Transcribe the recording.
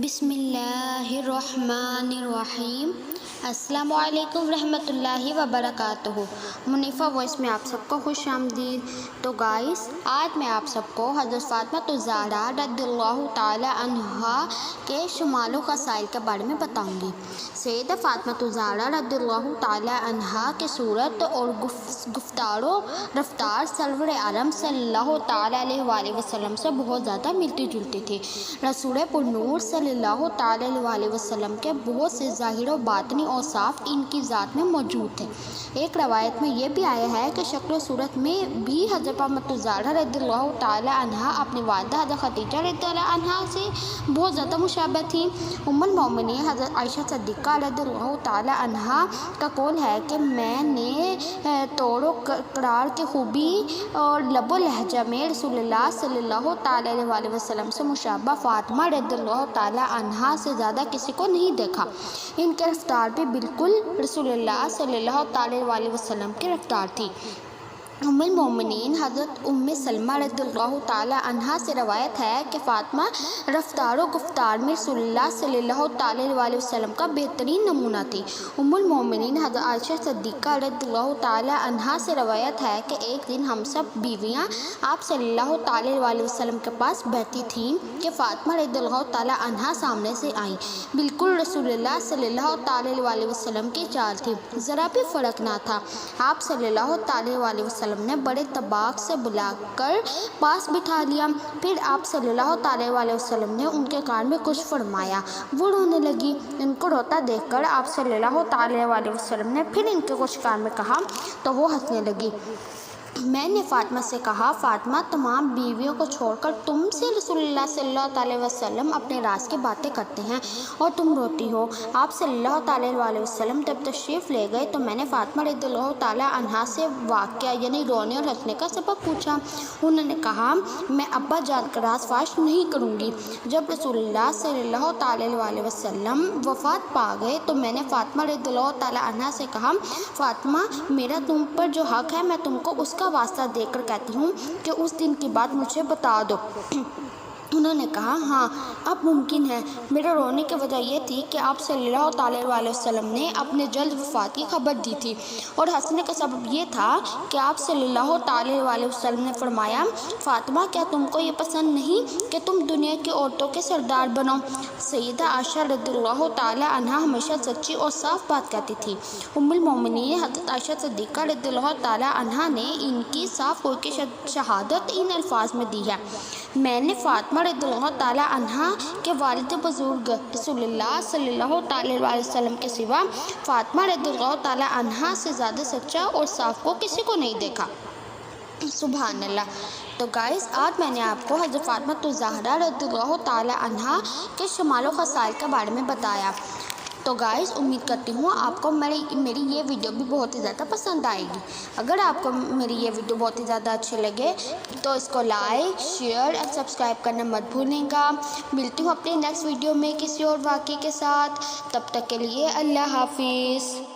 بسم اللہ الرحمن الرحیم۔ السلام علیکم ورحمۃ اللہ وبرکاتہ۔ منیفہ وائس میں آپ سب کو خوش آمدید۔ تو گائز، آج میں آپ سب کو حضرت فاطمہ الزہرا رضی اللہ تعالی عنہا کے شمال و خصائل کے بارے میں بتاؤں گی۔ سیدہ فاطمہ الزہرا رضی اللہ تعالی عنہا کی صورت اور گفتار و رفتار سرور عالم صلی اللہ تعالی علیہ وآلہ وسلم سے بہت زیادہ ملتی جلتی تھی۔ رسول پر نور صلی اللہ تعالی علیہ وسلم کے بہت سے ظاہر و باطنی اوصاف ان کی ذات میں موجود تھے۔ ایک روایت میں یہ بھی آیا ہے کہ شکل و صورت میں بھی حضرت فاطمہ الزہرا رضی اللہ تعالی عنہا اپنی والدہ حضرت خدیجہ رضی اللہ عنہا سے بہت زیادہ مشابہ تھیں۔ ام المومنین حضرت عائشہ صدیقہ رضی اللہ تعالی عنہا کا قول ہے کہ میں نے طور و قرار کی خوبی اور لب و لہجہ میں رسول اللہ صلی اللہ تعالی علیہ وسلم سے مشابہ فاطمہ رضی اللہ تعالی عنہا سے زیادہ کسی کو نہیں دیکھا۔ ان کی رفتار بھی بالکل رسول اللہ صلی اللہ تعالی علیہ وسلم کی رفتار تھی۔ ام المومنین حضرت ام سلمہ رضی اللہ تعالی عنہا سے روایت ہے کہ فاطمہ رفتار و گفتار میں رسول اللہ صلی اللہ تعالی علیہ وسلم کا بہترین نمونہ تھی۔ ام المومنین حضرت عائشہ صدیقہ رضی اللہ تعالی عنہا سے روایت ہے کہ ایک دن ہم سب بیویاں آپ صلی اللہ تعالی علیہ وسلم کے پاس بیٹھی تھیں کہ فاطمہ رضی اللہ تعالی عنہا سامنے سے آئیں۔ بالکل رسول اللہ صلی اللہ تعالی علیہ وسلم کی چال تھی، ذرا بھی فرق نہ تھا۔ آپ صلی اللہ تعالی علیہ وسلم نے بڑے طباق سے بلا کر پاس بٹھا لیا۔ پھر آپ صلی اللہ تعالی علیہ وسلم نے ان کے کان میں کچھ فرمایا، وہ رونے لگی۔ ان کو روتا دیکھ کر آپ صلی اللہ تعالی علیہ وسلم نے پھر ان کے کچھ کان میں کہا تو وہ ہنسنے لگی۔ میں نے فاطمہ سے کہا، فاطمہ، تمام بیویوں کو چھوڑ کر تم سے رسول اللہ صلی اللہ تعالی وسلم اپنے راز کی باتیں کرتے ہیں اور تم روتی ہو۔ آپ صلی اللہ تعالی علیہ وسلم جب تشریف لے گئے تو میں نے فاطمہ رضی اللہ تعالی عنہا سے واقعہ یعنی رونے اور ہنسنے کا سبب پوچھا۔ انہوں نے کہا، میں ابا جان کا راز فاش نہیں کروں گی۔ جب رسول اللہ صلی اللہ تعالی علیہ وسلم وفات پا گئے تو میں نے فاطمہ رضی اللہ تعالی عنہا سے کہا، فاطمہ، میرا تم پر جو حق ہے میں تم کو اس کا واسطہ دے کر کہتی ہوں کہ اس دن کی بات مجھے بتا دو۔ انہوں نے کہا، ہاں، اب ممکن ہے۔ میرے رونے کی وجہ یہ تھی کہ آپ صلی اللہ تعالی علیہ وسلم نے اپنے جلد وفات کی خبر دی تھی، اور ہنسنے کا سبب یہ تھا کہ آپ صلی اللہ تعالی علیہ وسلم نے فرمایا، فاطمہ، کیا تم کو یہ پسند نہیں کہ تم دنیا کی عورتوں کے سردار بنو؟ سیدہ عائشہ رضی اللہ تعالی عنہا ہمیشہ سچی اور صاف بات کہتی تھی۔ ام المومنین حضرت عائشہ صدیقہ رضی اللہ تعالی عنہا نے ان کی صاف قول کی شہادت ان الفاظ میں دی ہے، میں نے فاطمہ رضی اللہ تعالی عنہا کے والد بزرگ رسول اللہ صلی اللہ تعالی علیہ وسلم کے سوا فاطمہ رضی اللہ تعالی عنہا سے زیادہ سچا اور صاف کو کسی کو نہیں دیکھا۔ سبحان اللہ۔ تو گائز، آج میں نے آپ کو حضرت فاطمہ الزہرا رضی اللہ تعالی عنہا کے شمال و خصائل کے بارے میں بتایا۔ تو گائز، امید کرتی ہوں آپ کو میری یہ ویڈیو بھی بہت ہی زیادہ پسند آئے گی۔ اگر آپ کو میری یہ ویڈیو بہت ہی زیادہ اچھے لگے تو اس کو لائک، شیئر اور سبسکرائب کرنا مت بھولیں گا۔ ملتی ہوں اپنی نیکسٹ ویڈیو میں کسی اور واقعے کے ساتھ۔ تب تک کے لیے اللہ حافظ۔